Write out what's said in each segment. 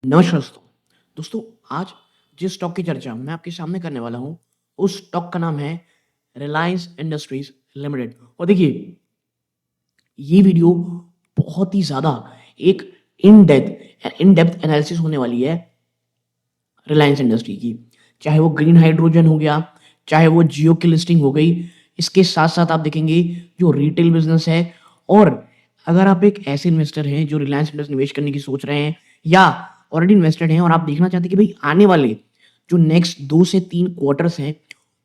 नमस्कार दोस्तों। दोस्तों, आज जिस स्टॉक की चर्चा मैं आपके सामने करने वाला हूँ, उस स्टॉक का नाम है रिलायंस इंडस्ट्रीज़ लिमिटेड। और देखिए, ये वीडियो बहुत ही ज़्यादा एक इन डेप्थ एनालिसिस होने वाली है रिलायंस इंडस्ट्री की। चाहे वो ग्रीन हाइड्रोजन हो गया, चाहे वो जियो की लिस्टिंग हो गई, इसके साथ-साथ आप देखेंगे जो रिटेल बिज़नेस है। और अगर आप एक ऐसे इन्वेस्टर हैं जो रिलायंस इंडस्ट्री निवेश करने की सोच रहे हैं या ऑलरेडी इन्वेस्टेड हैं और आप देखना चाहते हैं कि भई आने वाले जो नेक्स्ट 2 से 3 क्वार्टर्स हैं,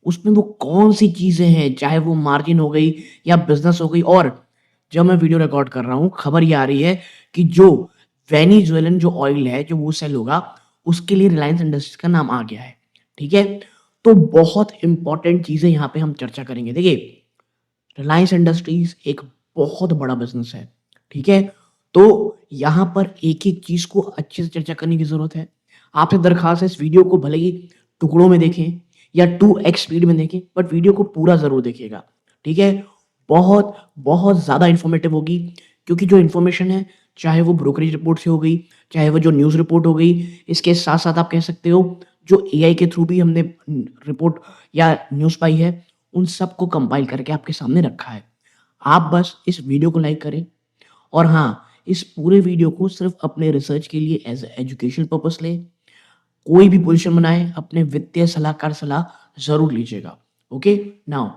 उसमें वो कौन-सी चीज़ें हैं, चाहे वो मार्जिन हो गई या बिज़नेस हो गई। और जब मैं वीडियो रिकॉर्ड कर रहा हूँ, खबर ये आ रही है कि जो वेनेजुएलन जो ऑयल है, जो वो सेल होगा, उसके लिए रिलायंस इंडस्ट्रीज़ का नाम आ गया है। ठीक है? तो बहुत इम्पोर्टेंट चीज़ें यहाँ पे हम चर्चा करेंगे। देखिए, रिलायंस इंडस्ट्रीज़ एक बहुत बड़ा बिज़नेस है। ठीक है? तो यहाँ पर एक-एक चीज़ को अच्छे से चर्चा करने की ज़रूरत है। आपसे दरख़्वास्त है, इस वीडियो को भले ही टुकड़ों में देखें या 2x स्पीड में देखें, बट वीडियो को पूरा ज़रूर देखिएगा। ठीक है? बहुत, बहुत ज़्यादा इन्फॉर्मेटिव होगी, क्योंकि जो इन्फॉर्मेशन है, चाहे वो ब्रोकरेज रिपोर्ट से हो गई, चाहे वो जो न्यूज़ रिपोर्ट हो गई, इसके साथ-साथ आप कह सकते हो जो एआई के थ्रू भी हमने रिपोर्ट या न्यूज़ पाई है, उन सबको कंपाइल करके आपके सामने रखा है। आप बस इस वीडियो को लाइक करें और हाँ, इस पूरे वीडियो को सिर्फ़ अपने रिसर्च के लिए एज़ अ एजुकेशनल पर्पज़ लें। कोई भी पोज़ीशन बनाएँ, अपने वित्तीय सलाहकार सलाह ज़रूर लीजिएगा। ओके? नाउ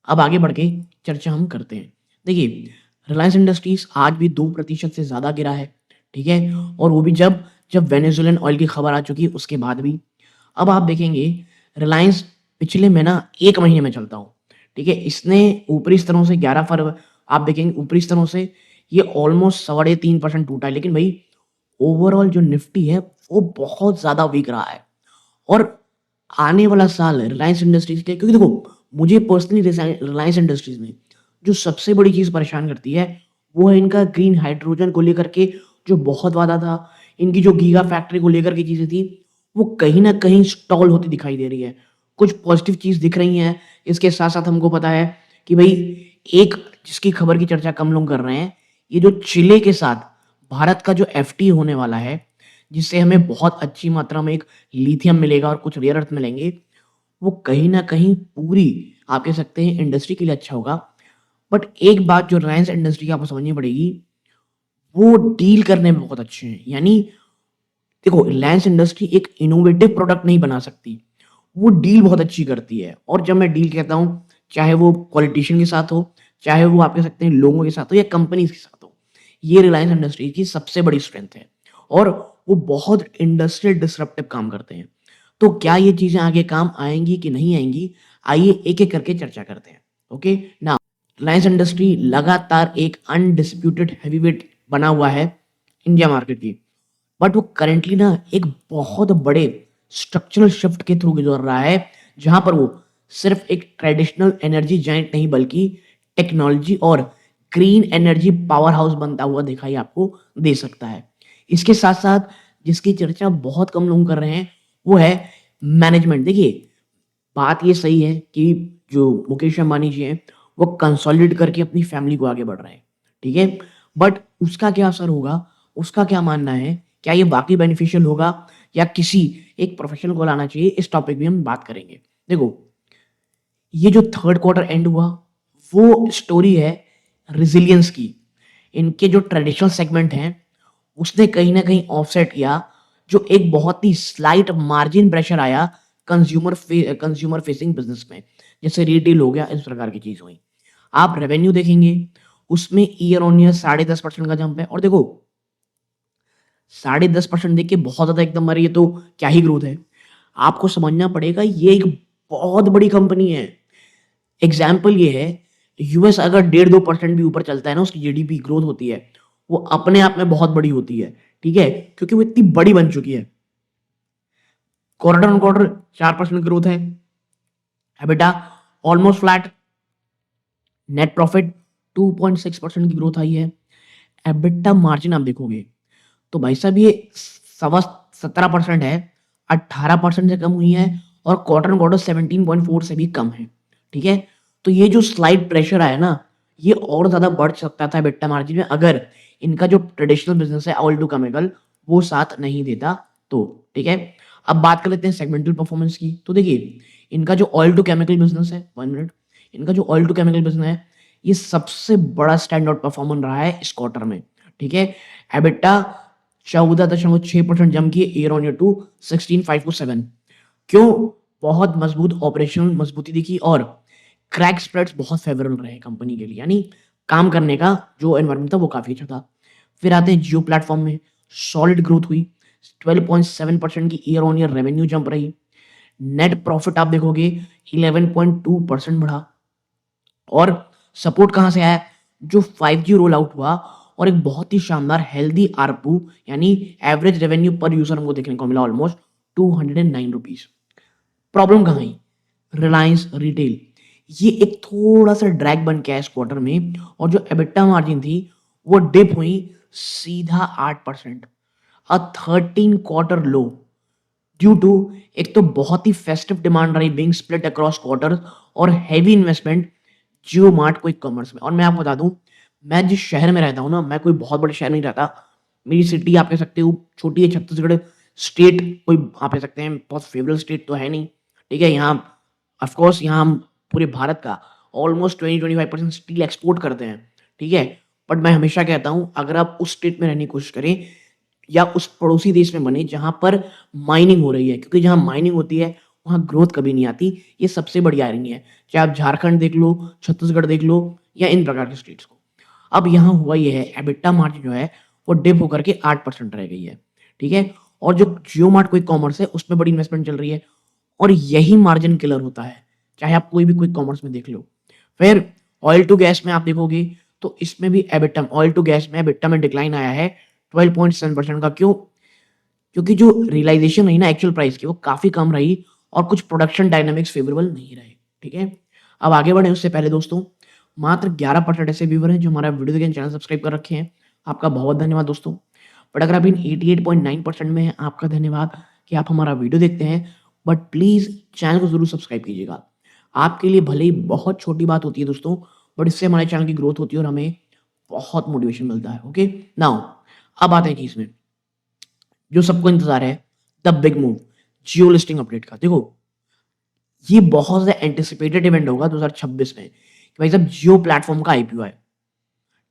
अब आगे बढ़ के चर्चा हम करते हैं। देखिए, रिलायंस इंडस्ट्रीज़ आज भी 2% से ज़्यादा गिरा है, ठीक है? और वो भी जब जब वेनेजुएलन ऑयल की खबर आ चुकी है, उसके बाद भी। अब आप देखेंगे, रिलायंस पिछले मैं ना 1 महीने में चलता हूँ, ठीक है? इसने ऊपरी स्तरों से 11 फरव आप देखेंगे ऊपरी स्तरों से ये ऑलमोस्ट 3.25% टूटा है, लेकिन भई ओवरऑल जो निफ्टी है, वो बहुत ज़्यादा वीक रहा है। और आने वाला साल रिलायंस इंडस्ट्रीज़ के लिए, क्योंकि देखो, मुझे पर्सनली रिलायंस इंडस्ट्रीज़ में जो सबसे बड़ी चीज़ परेशान करती है, वो है इनका ग्रीन हाइड्रोजन को लेकर के जो बहुत वादा था। इनकी जो गीगा फैक्ट्री को लेकर के चीज़ें थी, वो कहीं न कहीं स्टॉल होती दिखाई दे रही है। कुछ पॉज़िटिव चीज़ दिख रही हैं, इसके साथ-साथ हमको पता है कि भई एक जिसकी खबर की चर्चा कम लोग कर रहे हैं, ये जो चिले के साथ भारत का जो एफटीए होने वाला है, जिससे हमें बहुत अच्छी मात्रा में एक लिथियम मिलेगा और कुछ रेयर अर्थ मिलेंगे, वो कहीं न कहीं पूरी आप कह सकते हैं इंडस्ट्री के लिए अच्छा होगा। बट एक बात जो रिलायंस इंडस्ट्री की आपको समझनी पड़ेगी, वो डील करने में बहुत अच्छे हैं। यानी देखो, रिलायंस इंडस्ट्री एक इनोवेटिव प्रोडक्ट नहीं बना सकती, वो डील बहुत अच्छी करती है। और जब मैं डील कहता हूँ, चाहे वो पॉलिटिशियन के साथ हो, चाहे वो आप कह सकते हैं लोगों के साथ हो या कंपनीज़ के साथ हो, ये रिलायंस इंडस्ट्री की सबसे बड़ी स्ट्रेंथ है। और वो बहुत इंडस्ट्रियल डिसरप्टिव काम करते हैं। तो क्या ये चीज़ें आगे काम आएँगी कि नहीं आएँगी? आइए एक-एक करके चर्चा करते हैं। ओके? नाउ रिलायंस इंडस्ट्री लगातार एक अनडिस्प्यूटेड हेवीवेट बना हुआ है इंडिया मार्केट की। बट वो करेंटली ना एक बहुत बड़े स्ट्रक्चरल शिफ्ट के थ्रू गुजर रहा है, जहाँ पर वो सिर्फ़ एक ट्रेडिशनल एनर्जी जायंट नहीं, बल्कि टेक्नोलॉजी और ग्रीन एनर्जी पावर हाउस बनता हुआ दिखाई आपको दे सकता है। इसके साथ-साथ जिसकी चर्चा बहुत कम लोग कर रहे हैं, वो है मैनेजमेंट। देखिए, बात ये सही है कि जो मुकेश अंबानी जी हैं, वो कंसोलिडेट करके अपनी फैमिली को आगे बढ़ रहे हैं, ठीक है? बट उसका क्या असर होगा, उसका क्या मानना है, क्या ये वाक़ई बेनिफिशियल होगा या किसी एक प्रोफेशनल को लाना चाहिए, इस टॉपिक में हम बात करेंगे। देखो, ये जो थर्ड क्वार्टर एंड हुआ, वो स्टोरी है रेज़िलियंस की। इनके जो ट्रेडिशनल सेगमेंट हैं, उसने कहीं न कहीं ऑफसेट किया, जो एक बहुत ही स्लाइट मार्जिन प्रेशर आया कंज्यूमर फेसिंग बिज़नेस में, जैसे रिटेल हो गया, इस प्रकार की चीज़ हुई। आप रेवेन्यू देखेंगे, उसमें ईयर ऑन ईयर 10.5% का जंप है। और देखो, 10.5% देख के बहुत ज़्यादा एकदम अरे ये तो क्या ही ग्रोथ है। आपको समझना पड़ेगा, ये एक बहुत बड़ी कंपनी है। एग्ज़ाम्पल ये है, यूएस अगर 1.5-2% भी ऊपर चलता है ना, उसकी जीडीपी ग्रोथ होती है, वो अपने आप में बहुत बड़ी होती है, ठीक है? क्योंकि वो इतनी बड़ी बन चुकी है। क्वार्टर ऑन क्वार्टर 4% ग्रोथ है, EBITDA almost flat, net profit 2.6% की ग्रोथ आई है। एबिटा मार्जिन आप देखोगे, तो भाई साहब ये सवा 17% है, 18% से कम हुई है और क्वार्टर ऑन क्वार्टर 17.4 से भी कम है, ठीक है? तो ये जो स्लाइड प्रेशर आया ना, ये और ज़्यादा बढ़ सकता था एबिटा मार्जिन में, अगर इनका जो ट्रेडिशनल बिज़नेस है ऑयल टू केमिकल, वो साथ नहीं देता। तो ठीक है, अब बात कर लेते हैं सेगमेंटल परफॉर्मेंस की। तो देखिए, इनका जो ऑयल टू केमिकल बिजनेस है, 1 मिनट, इनका जो ऑयल टू केमिकल बिजनेस है, ये सबसे बड़ा स्टैंड आउट परफॉर्मर रहा है इस क्वार्टर में। ठीक है, एबिटा 14.6% जम की ईयर ऑन ईयर टू 16,527। क्यों? बहुत मजबूत ऑपरेशनल मजबूती दिखी और क्रैक स्प्रेड्स बहुत फेवरेबल रहे कंपनी के लिए, यानी काम करने का जो एनवायरमेंट था वो काफी अच्छा था। फिर आते हैं जियो प्लेटफॉर्म में, सॉलिड ग्रोथ हुई, 12.7% की year on year revenue jump रही। नेट प्रॉफिट आप देखोगे 11.2% बढ़ा। और सपोर्ट कहाँ से आया? जो 5G रोल आउट हुआ और एक बहुत ही शानदार हेल्दी आरपू, यानी एवरेज रेवेन्यू पर यूजर हमको देखने को मिला ऑलमोस्ट 209 रुपीज। प्रॉब्लम कहाँ आई? रिलायंस रिटेल, ये एक थोड़ा सा ड्रैग बन के आया इस क्वार्टर में, और जो एबिटा मार्जिन थी वो डिप हुई सीधा 8%, अ 13 क्वार्टर लो, ड्यू टू एक तो बहुत ही फेस्टिव डिमांड रही बीइंग स्प्लिट अक्रॉस क्वार्टर्स और हैवी इन्वेस्टमेंट जियो मार्ट क्विक कॉमर्स में। और मैं आपको बता दूं, मैं जिस शहर में रहता हूँ ना, मैं कोई बहुत बड़े शहर नहीं रहता, मेरी सिटी आप कह सकते हो छोटी है, छत्तीसगढ़ स्टेट कोई आप कह सकते हैं बहुत फेवरेट स्टेट तो है नहीं। ठीक है, यहाँ ऑफ कोर्स यहाँ हम पूरे भारत का ऑलमोस्ट 20-25% स्टील एक्सपोर्ट करते हैं। ठीक है, बट मैं हमेशा कहता हूँ अगर आप उस स्टेट में रहने की कोशिश करें या उस पड़ोसी देश में बने जहां पर माइनिंग हो रही है, क्योंकि जहां माइनिंग होती है वहां ग्रोथ कभी नहीं आती। ये सबसे बड़ी आयरनी है, चाहे आप झारखंड देख लो, छत्तीसगढ़ देख लो या इन प्रकार के स्टेट्स को। अब यहाँ हुआ ये है, एबिटा मार्जिन जो है वो डिप होकर के 8% रह गई है। ठीक है, और जो जियो मार्ट क्विक कॉमर्स है उसमें बड़ी इन्वेस्टमेंट चल रही है, और यही मार्जिन किलर होता है, चाहे आप कोई भी क्विक कॉमर्स में देख लो। फिर ऑयल टू गैस में आप देखोगे तो इसमें भी एबिटा, ऑयल टू गैस में एबिटा में डिक्लाइन आया है 12.7% का। क्यों? क्योंकि जो रियलाइजेशन रही ना एक्चुअल प्राइस की वो काफी कम रही और कुछ प्रोडक्शन डायनामिक्स फेवरेबल नहीं रहे। ठीक है, अब आगे बढ़े उससे पहले दोस्तों, मात्र 11% ऐसे व्यूवर हैं जो हमारा वीडियो देखें, चैनल सब्सक्राइब कर रखे हैं। आपका बहुत धन्यवाद दोस्तों। बट अगर आप इन 88.9% में हैं, आपका धन्यवाद कि आप हमारा वीडियो देखते हैं, बट प्लीज चैनल को जरूर सब्सक्राइब कीजिएगा। आपके लिए भले ही बहुत छोटी बात होती है दोस्तों, बट इससे हमारे चैनल की ग्रोथ होती है और हमें बहुत मोटिवेशन मिलता है। ओके, नाउ अब आते हैं चीज में जो सबको इंतजार है, the big move, Jio listing update का। देखो, ये बहुत ज्यादा एंटिसिपेटेड इवेंट होगा 2026 में कि भाई साहब जियो प्लेटफॉर्म का आईपीओ है।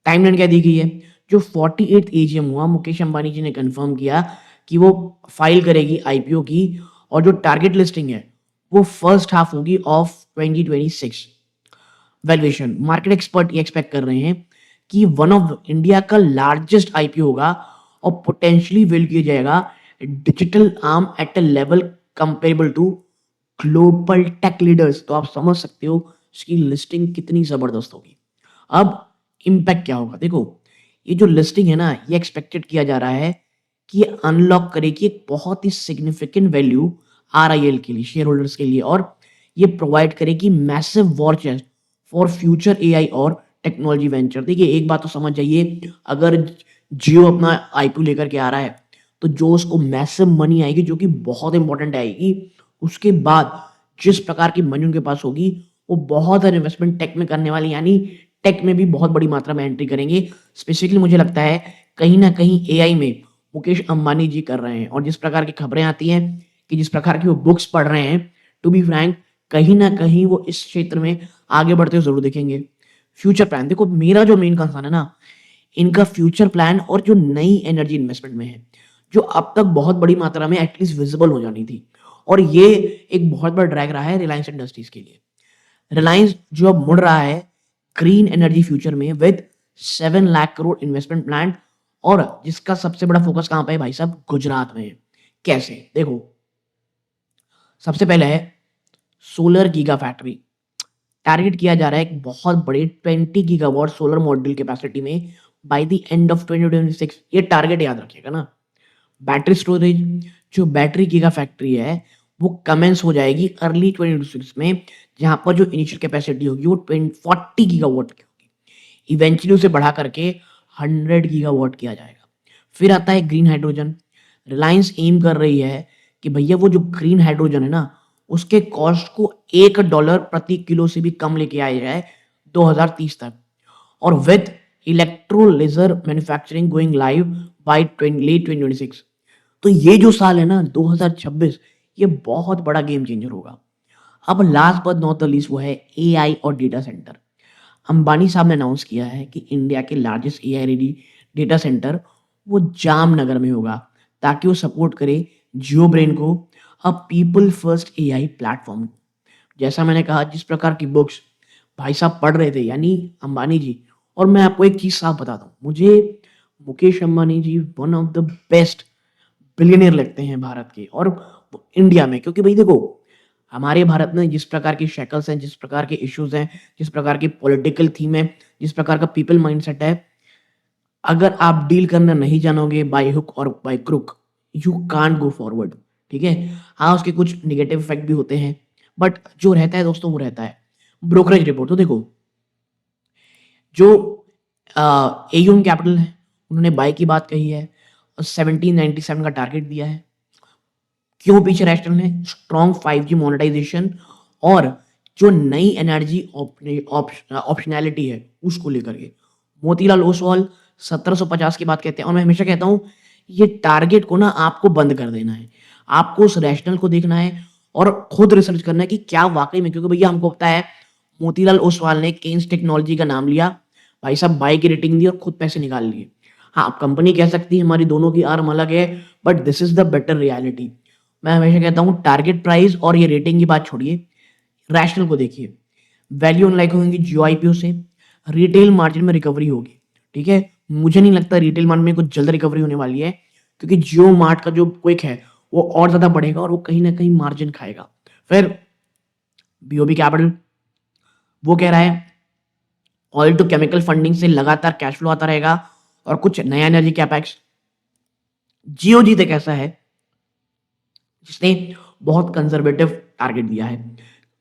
टाइमलाइन क्या दी गई है? जो 48th एजीएम हुआ, मुकेश अंबानी जी ने कंफर्म किया कि वो फाइल करेगी आईपीओ की, और जो टारगेट लिस्टिंग है वो फर्स्ट हाफ होगी ऑफ 2026। वैल्यूएशन, मार्केट एक्सपर्ट ये एक्सपेक्ट कर रहे हैं कि वन ऑफ इंडिया का लार्जेस्ट आईपीओ होगा और पोटेंशियली वैल्यू किया जाएगा digital arm at a level comparable to global tech leaders. तो आप समझ सकते हो इसकी लिस्टिंग कितनी जबरदस्त होगी। अब इम्पैक्ट क्या होगा? देखो, ये जो लिस्टिंग है ना, ये एक्सपेक्टेड किया जा रहा है कि ये अनलॉक करेगी एक बहुत ही सिग्निफिकेंट वैल्यू आरआईएल के लिए, शेयर होल्डर्स के लिए, और ये प्रोवाइड करेगी massive war chest for future AI और टेक्नोलॉजी वेंचर। देखिए, एक बात तो समझ जाइए, अगर जियो अपना आईपीओ लेकर के आ रहा है तो जो उसको मैसिव मनी आएगी जो कि बहुत इंपॉर्टेंट आएगी, उसके बाद जिस प्रकार की मनी उनके पास होगी वो बहुत सारे इन्वेस्टमेंट टेक में करने वाले, यानी टेक में भी बहुत बड़ी मात्रा में एंट्री करेंगे। स्पेसिफिकली मुझे लगता है कहीं ना कहीं एआई में मुकेश अंबानी जी कर रहे हैं, और जिस प्रकार की खबरें आती हैं कि जिस प्रकार की वो बुक्स पढ़ रहे हैं, टू बी फ्रैंक कहीं ना कहीं वो इस क्षेत्र में आगे बढ़ते हुए जरूर दिखेंगे। फ्यूचर प्लान, देखो मेरा जो मेन कंसर्न है ना, इनका फ्यूचर प्लान और जो नई एनर्जी इन्वेस्टमेंट में है, जो अब तक बहुत बड़ी मात्रा में एटलीस्ट विजिबल हो जानी थी, और ये एक बहुत बड़ा ड्रैग रहा है रिलायंस इंडस्ट्रीज के लिए। रिलायंस जो अब मुड़ रहा है ग्रीन एनर्जी फ्यूचर में with 7 lakh crore investment plan, और जिसका सबसे बड़ा फोकस कहां पे है भाई साहब? गुजरात में है। कैसे? देखो, सबसे पहले है सोलर गीगा फैक्ट्री। टारगेट किया जा रहा है एक बहुत बड़े 20 गीगावाट सोलर मॉड्यूल कैपेसिटी में बाय द एंड ऑफ 2026। ये टारगेट याद रखिएगा ना। बैटरी स्टोरेज, जो बैटरी गीगा फैक्ट्री है वो कमेंस हो जाएगी अर्ली 2026 में, जहां पर जो इनिशियल कैपेसिटी होगी वो 40 गीगावाट की होगी। इवेंचुअली उसे बढ़ा करके 100 गीगावाट किया जाएगा। फिर आता है ग्रीन हाइड्रोजन। रिलायंस एम कर रही है कि भैया वो जो ग्रीन हाइड्रोजन है ना, उसके कॉस्ट को $1 प्रति किलो से भी कम लेके आया जाए 2030 तक, और with electrolyser manufacturing going live by late 2026। तो ये जो साल है ना 2026, ये बहुत बड़ा गेम चेंजर होगा। अब last but not the least वो है एआई और डेटा सेंटर। अंबानी साहब ने अनाउंस किया है कि इंडिया के largest AI ready data centre वो जामनगर में होगा, ताकि वो सपोर्ट करे जियो ब्रेन को, a people first AI platform. जैसा मैंने कहा, जिस प्रकार की बुक्स भाई साहब पढ़ रहे थे यानी अंबानी जी। और मैं आपको एक चीज़ साफ बताता हूँ, मुझे Mukesh Ambani ji one of the best billionaire लगते हैं भारत के और इंडिया में। क्योंकि भाई देखो, हमारे भारत में जिस प्रकार की शैकल्स हैं, जिस प्रकार के इश्यूज़ हैं, जिस प्रकार की पॉलिटिकल थीम है, जिस प्रकार का पीपल माइंडसेट है, अगर आप डील करना नहीं जानोगे बाय हुक और by crook, you can't go forward. ठीक है? हाँ, उसके कुछ नेगेटिव इफ़ेक्ट भी होते हैं, बट जो रहता है दोस्तों वो रहता है। ब्रोकरेज रिपोर्ट तो देखो, जो एयूएम कैपिटल है, उन्होंने बाय की बात कही है और 1797 का टारगेट दिया है। क्यों पीछे रैशनल है? स्ट्रॉन्ग 5G मोनेटाइजेशन और जो नई एनर्जी ऑप्शनैलिटी है उसको लेकर के। मोतीलाल ओसवाल 1750 की बात कहते हैं और मैं हमेशा कहता हूँ ये टारगेट को ना आपको बंद कर देना है। आपको उस रैशनल को देखना है और खुद रिसर्च करना है कि क्या वाक़ई में, क्योंकि भैया हमको पता है मोतीलाल ओसवाल ने केन्स टेक्नोलॉजी का नाम लिया, भाई साहब बाय की रेटिंग दी और खुद पैसे निकाल लिए। हाँ, कंपनी कह सकती है हमारी दोनों की आर्म अलग है, but this is the better reality. मैं हमेशा कहता हूँ टारगेट प्राइस और ये रेटिंग की बात छोड़िए, रैशनल को देखिए। वैल्यू अनलाइक होंगी जियो आईपीओ से, रिटेल मार्जिन में रिकवरी होगी। ठीक है? मुझे नहीं लगता रिटेल मार्जिन में कुछ जल्द रिकवरी होने वाली है, क्योंकि जियो मार्ट का जो क्विक है वो और ज़्यादा बढ़ेगा और वो कहीं न कहीं मार्जिन खाएगा। फिर बीओबी कैपिटल वो कह रहा है ऑयल टू केमिकल फंडिंग से लगातार कैश फ्लो आता रहेगा और कुछ नया एनर्जी कैपेक्स। जियो जी तक ऐसा है जिसने बहुत कंजर्वेटिव टारगेट दिया है।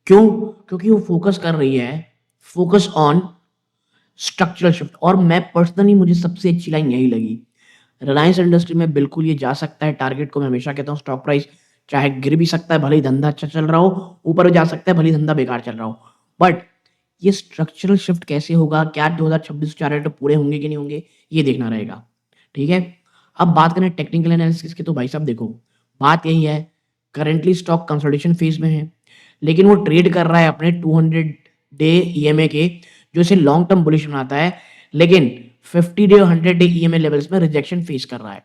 क्यों? क्योंकि वो फोकस कर रही है, फोकस ऑन स्ट्रक्चरल शिफ्ट। और मैं पर्सनली, मुझे सबसे अच्छी लाइन यही लगी, रिलायंस इंडस्ट्री में बिल्कुल ये जा सकता है टारगेट को। मैं हमेशा कहता हूँ स्टॉक प्राइस चाहे गिर भी सकता है, भले ही धंधा अच्छा चल रहा हो, ऊपर भी जा सकता है भले ही धंधा बेकार चल रहा हो, बट ये स्ट्रक्चरल शिफ्ट कैसे होगा, क्या 2026 टारगेट पूरे होंगे कि नहीं होंगे, ये देखना रहेगा। ठीक है? अब बात करें टेक्निकल एनालिसिस की, तो भाई साहब देखो, बात यही है, करंटली स्टॉक कंसोलिडेशन फेज में है, लेकिन वो ट्रेड कर रहा है अपने 200 डे ईएमए के, जो इसे लॉन्ग टर्म बुलिश बनाता है, लेकिन 50 डे और 100 डे ईएमए लेवल्स में रिजेक्शन फेस कर रहा है।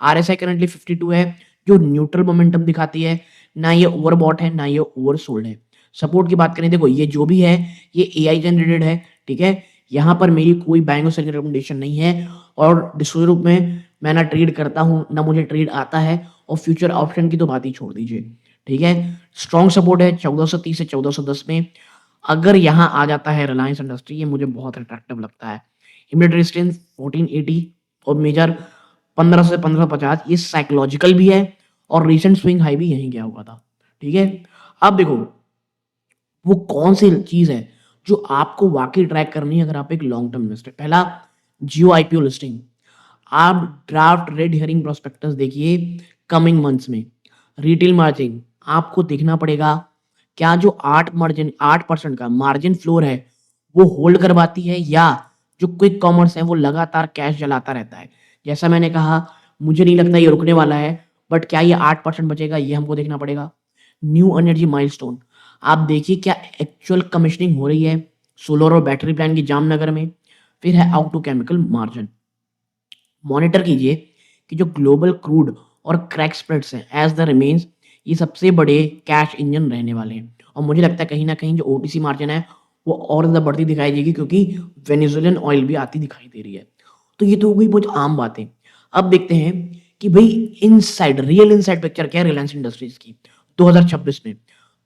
आरएसआई करंटली 52 है, जो न्यूट्रल मोमेंटम दिखाती है, ना ये ओवरबॉट है ना ये ओवरसोल्ड है। सपोर्ट की बात करें, देखो ये जो भी है ये एआई जनरेटेड है। ठीक है? यहाँ पर मेरी कोई बाइंग और सेलिंग रिकमेंडेशन नहीं है और डिस्क्लोजर रूप में मैं ना ट्रेड करता हूँ ना मुझे ट्रेड आता है, और फ्यूचर ऑप्शन की तो बात ही छोड़ दीजिए। ठीक है? स्ट्रॉन्ग सपोर्ट है 1430 से 1410 में। अगर यहाँ आ जाता है रिलायंस इंडस्ट्री, ये मुझे बहुत अट्रैक्टिव लगता है। इमीडिएट रेजिस्टेंस 1480 और मेजर 15 से 1550, ये साइकोलॉजिकल भी है और रीसेंट स्विंग हाई भी यहीं गया हुआ था। ठीक है? अब देखो वो कौन सी चीज़ है जो आपको वाकई ट्रैक करनी है अगर आप एक लॉन्ग टर्म इन्वेस्टर। पहला, जियो आईपीओ लिस्टिंग। आप ड्राफ्ट रेड हियरिंग प्रोस्पेक्टस देखिए कमिंग मंथ्स में। रिटेल मार्जिन आपको देखना पड़ेगा, क्या जो 8% का मार्जिन फ्लोर है वो होल्ड करवाती है, या जो क्विक कॉमर्स है वो लगातार कैश जलाता रहता है। जैसा मैंने कहा, मुझे नहीं लगता ये रुकने वाला है, बट क्या ये 8% बचेगा ये हमको देखना पड़ेगा। न्यू एनर्जी माइलस्टोन, आप देखिए क्या एक्चुअल कमिशनिंग हो रही है सोलर और बैटरी प्लांट की जामनगर में। फिर है out to chemical margin, monitor कीजिए कि जो ग्लोबल क्रूड और क्रैक स्प्रेड्स हैं एज द रिमेन्स, ये सबसे बड़े कैश इंजन रहने वाले हैं। और मुझे लगता है कहीं ना कहीं जो ओटीसी मार्जिन है वो और ज़्यादा बढ़ती दिखाई देगी, क्योंकि वेनेजुएलन ऑयल भी आती दिखाई दे रही है। तो ये तो हो गई बहुत आम बातें। अब देखते हैं कि भाई इनसाइड, रियल इनसाइड पिक्चर क्या है रिलायंस इंडस्ट्रीज की 2026 में।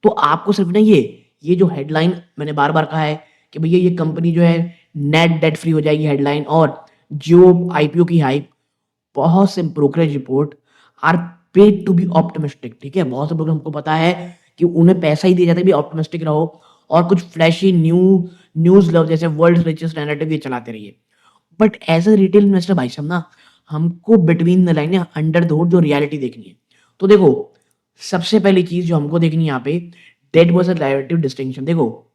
तो आपको सिर्फ ना ये जो हेडलाइन मैंने बार बार कहा है कि भैया ये कंपनी जो है नेट डेट फ्री हो जाएगी, हेडलाइन, और जियो आईपीओ की हाइप, बहुत से brokerage report are paid to be optimistic. ठीक है? बहुत से लोग, हमको पता है कि उन्हें पैसा ही दिया जाता है भी ऑप्टिमिस्टिक रहो और कुछ फ्लैशी न्यूज़ लव जैसे वर्ल्ड रिचेस्ट नैरेटिव ये चलाते रहिए। But as a retail investor भाई साहब ना, हमको between the line, under the hood जो रियलिटी देखनी है। तो देखो, सबसे पहली चीज जो हमको देखनी है यहाँ पे, डेट वर्सेस लायबिलिटी डिस्टिंक्शन। देखो,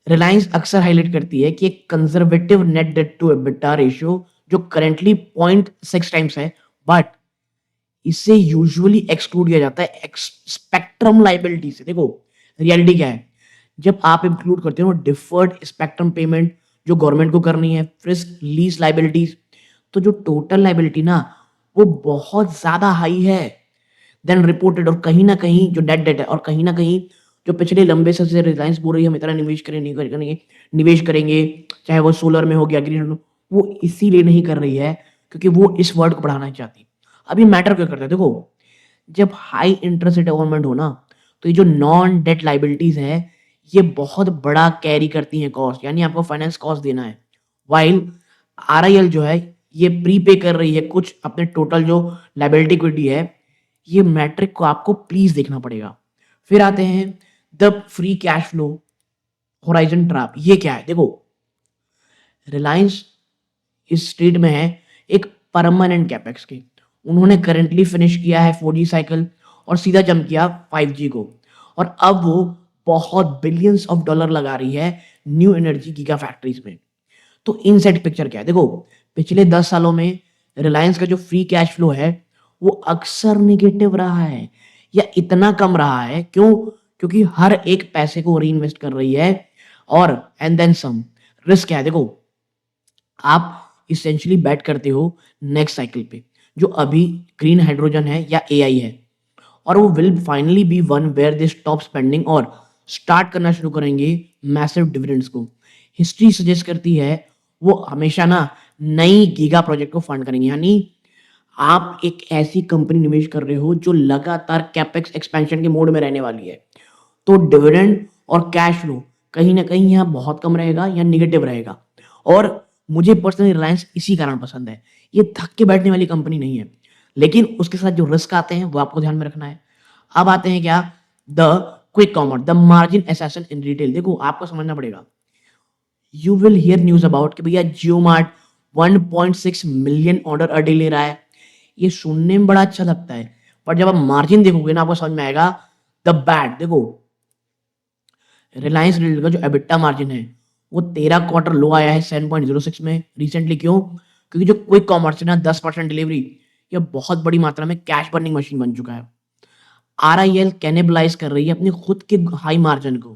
रिलायंस अक्सर हाईलाइट करती है कि एक conservative net debt to EBITDA ratio जो करेंटली 0.6 टाइम्स है, बट इससे यूजुअली एक्सक्लूड किया जाता है स्पेक्ट्रम लाइबिलिटी से। देखो रियलिटी क्या है, जब आप इंक्लूड करते हो डिफर्ड स्पेक्ट्रम पेमेंट जो गवर्नमेंट को करनी है, फिर लीज लाइबिलिटीज, तो जो टोटल लाइबिलिटी ना वो बहुत ज्यादा हाई है देन रिपोर्टेड। और कहीं ना कहीं जो नेट डेट है, और कहीं ना कहीं जो पिछले लंबे समय से रिलायंस बोल रही है हम इतना निवेश करें नहीं करेंगे, निवेश करेंगे, चाहे वो सोलर में हो गया, ग्रीन, वो इसीलिए नहीं कर रही है क्योंकि वो इस वर्ड को बढ़ाना नहीं चाहती। अभी मैटर क्या करता है, देखो जब हाई इंटरेस्ट रेट गवर्नमेंट हो ना, तो ये जो नॉन डेट लाइबिलिटीज है ये बहुत बड़ा कैरी करती हैं कॉस्ट, यानी आपको फाइनेंस कॉस्ट देना है। वाइल आरआईएल जो है ये प्रीपे कर रही है कुछ अपने टोटल जो लाइबिलिटी इक्विटी है। ये मैट्रिक को आपको प्लीज देखना पड़ेगा। फिर आते हैं the free cash flow horizon trap. ये क्या है, देखो रिलायंस इस स्टेट में है एक परमानेंट कैपेक्स के। उन्होंने करेंटली फिनिश किया है 4G साइकिल और सीधा जंप किया 5G को, और अब वो बहुत बिलियंस ऑफ डॉलर लगा रही है न्यू एनर्जी गीगा फैक्ट्रीज में। तो इनसाइड पिक्चर क्या है, देखो पिछले 10 सालों में रिलायंस का जो फ्री कैश फ्लो है वो अक्सर निगेटिव रहा है या इतना कम रहा है। क्यों? क्योंकि हर एक पैसे को री इन्वेस्ट कर रही है, और एंड देन सम। रिस्क क्या है, देखो आप इसेंशियली बैट करते हो नेक्स्ट साइकिल पे जो अभी ग्रीन हाइड्रोजन है या एआई है, और वो will finally be one where they stop spending और स्टार्ट करना शुरू करेंगे मैसिव डिविडेंड्स को। हिस्ट्री सजेस्ट करती है वो हमेशा ना नई गीगा प्रोजेक्ट को फंड करेंगे, यानी आप एक ऐसी कंपनी निवेश कर रहे हो जो लगातार कैपेक्स एक्सपेंशन के मोड में रहने वाली है। तो डिविडेंड और कैश फ्लो कहीं ना कहीं यहाँ बहुत कम रहेगा या निगेटिव रहेगा। और मुझे पर्सनली रिलायंस इसी कारण पसंद है, ये थक के बैठने वाली कंपनी नहीं है, लेकिन उसके साथ जो रिस्क आते हैं वो आपको ध्यान में रखना है। अब आते हैं क्या, the quick commerce, the margin assassin in retail. देखो आपको समझना पड़ेगा, you will hear news about कि भैया Jio Mart 1.6 million order a day ले रहा है। ये सुनने में बड़ा अच्छा लगता है, पर जब आप मार्जिन देखोगे ना आपको समझ में आएगा द बैड। देखो रिलायंस रिटेल का जो एबिटा मार्जिन है वो 13 क्वार्टर लो आया है 7.06 में रिसेंटली। क्यों? क्योंकि जो क्विक कॉमर्स है ना 10% डिलीवरी, ये बहुत बड़ी मात्रा में कैश बर्निंग मशीन बन चुका है। आरआईएल कैनिबलाइज कर रही है अपनी खुद के हाई मार्जिन को।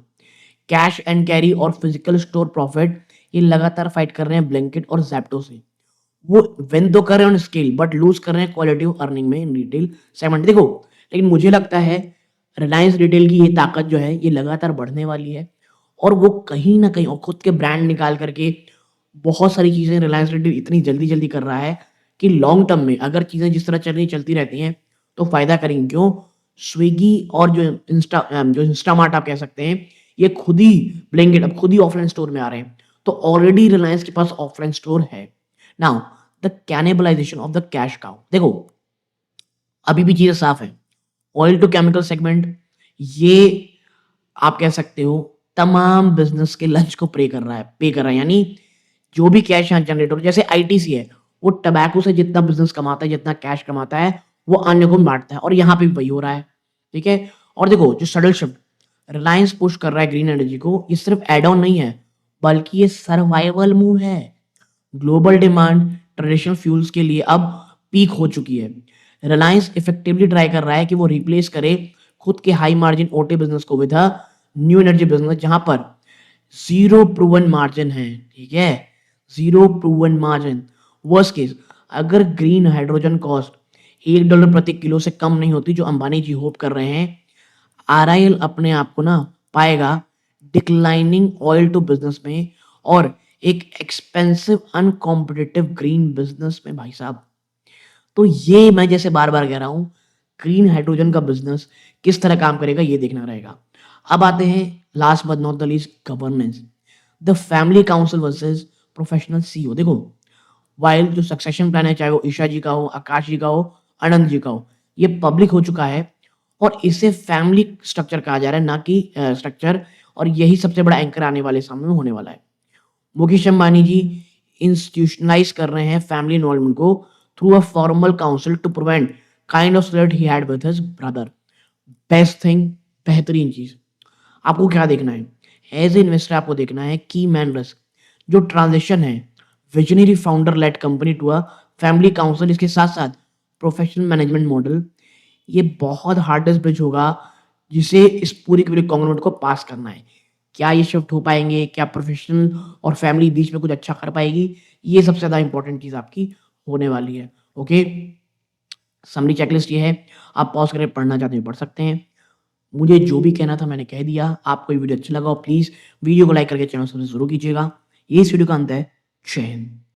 कैश एंड कैरी और फिजिकल स्टोर प्रॉफिट ये लगातार फाइट कर रहे हैं ब्लिंकिट और ज़ेप्टो से। वो विन तो कर रहे हैं ऑन स्केल बट लूज कर रहे हैं क्वालिटी ऑफ अर्निंग में इन रिटेल सेगमेंट। देखो लेकिन मुझे लगता है रिलायंस रिटेल की ये ताकत जो है ये लगातार बढ़ने वाली है, और वो कहीं ना कहीं और खुद के ब्रांड निकाल करके बहुत सारी चीजें रिलायंस रिटेल इतनी जल्दी जल्दी कर रहा है कि लॉन्ग टर्म में अगर चीजें जिस तरह चल रही चलती रहती हैं तो फायदा करेंगे। क्यों? स्विगी और जो इंस्टामार्ट आप कह सकते हैं ये खुद ही ब्लिंकिट अब खुद ही ऑफलाइन स्टोर में आ रहे हैं, तो ऑलरेडी रिलायंस के पास ऑफलाइन स्टोर है। Now the cannibalisation of the cash cow. देखो अभी भी चीजें साफ है, ऑयल टू केमिकल सेगमेंट ये आप कह सकते हो तमाम बिजनेस के लंच को पे कर रहा है, यानी जो भी कैश यहाँ जनरेट हो, जैसे आईटीसी है वो टबैको से जितना बिजनेस कमाता है, जितना कैश कमाता है वो अन्य को बांटता है, और यहाँ पे भी वही हो रहा है। ठीक है, और देखो जो सडल शिफ्ट रिलायंस पुश कर रहा है ग्रीन एनर्जी को, ये सिर्फ एड ऑन नहीं है बल्कि ये सर्वाइवल मूव है। ग्लोबल डिमांड ट्रेडिशनल फ्यूल्स के लिए अब पीक हो चुकी है। रिलायंस इफेक्टिवली ट्राई कर रहा है कि वो रिप्लेस करे खुद के हाई मार्जिन ओटे बिजनेस को विद न्यू एनर्जी बिजनेस जहां पर जीरो प्रूवन मार्जिन है। ठीक है, zero proven margin. Worst case अगर ग्रीन हाइड्रोजन कॉस्ट $1 प्रति किलो से कम नहीं होती जो अंबानी जी होप कर रहे हैं, आरआईएल अपने आप को ना पाएगा डिक्लाइनिंग ऑयल टू बिजनेस में और एक एक्सपेंसिव अनकॉम्पिटिटिव ग्रीन बिजनेस में भाई साहब। तो ये मैं जैसे बार बार कह रहा हूँ ग्रीन हाइड्रोजन का बिजनेस किस तरह काम करेगा ये देखना रहेगा। अब आते हैं last but not the least governance, the family council versus professional CEO. देखो वाइल जो सक्सेशन प्लान है चाहे वो ईशा जी का हो, आकाश जी का हो, आनंद जी का हो, ये पब्लिक हो चुका है और इसे फैमिली स्ट्रक्चर कहा जा रहा है ना कि स्ट्रक्चर, और यही सबसे बड़ा एंकर आने वाले समय में होने वाला है। मुकेश अंबानी जी इंस्टीट्यूशनलाइज कर रहे हैं फैमिली इन्वॉल्वमेंट को through a formal council to prevent kind of split he had with his brother. Best thing, बेहतरीन चीज। आपको क्या देखना है एज ए इन्वेस्टर, आपको देखना है की मैन रिस्क जो ट्रांजिशन है visionary founder led company to a family council, इसके साथ साथ प्रोफेशनल मैनेजमेंट मॉडल ये बहुत हार्डेस्ट ब्रिज होगा जिसे इस पूरे के पूरे कॉन्ग्लोमरेट को पास करना है। क्या ये शिफ्ट हो पाएँगे? क्या प्रोफ़ेशनल और फैमिली बीच में कुछ अच्छा कर पाएगी? ये सबसे ज़्यादा इम्पोर्टेंट चीज़ आपकी होने वाली है। ओके? समरी चेकलिस्ट ये है, आप पॉज़ करके पढ़ना चाहते हैं, पढ़ सकते हैं। मुझे जो भी कहना था मैंने कह दिया। आपको ये वीडियो अच्छा लगा हो प्लीज़ वीडियो को लाइक करके चैनल सब्सक्राइब ज़रूर कीजिएगा। ये इस वीडियो का अंत है। जय हिंद।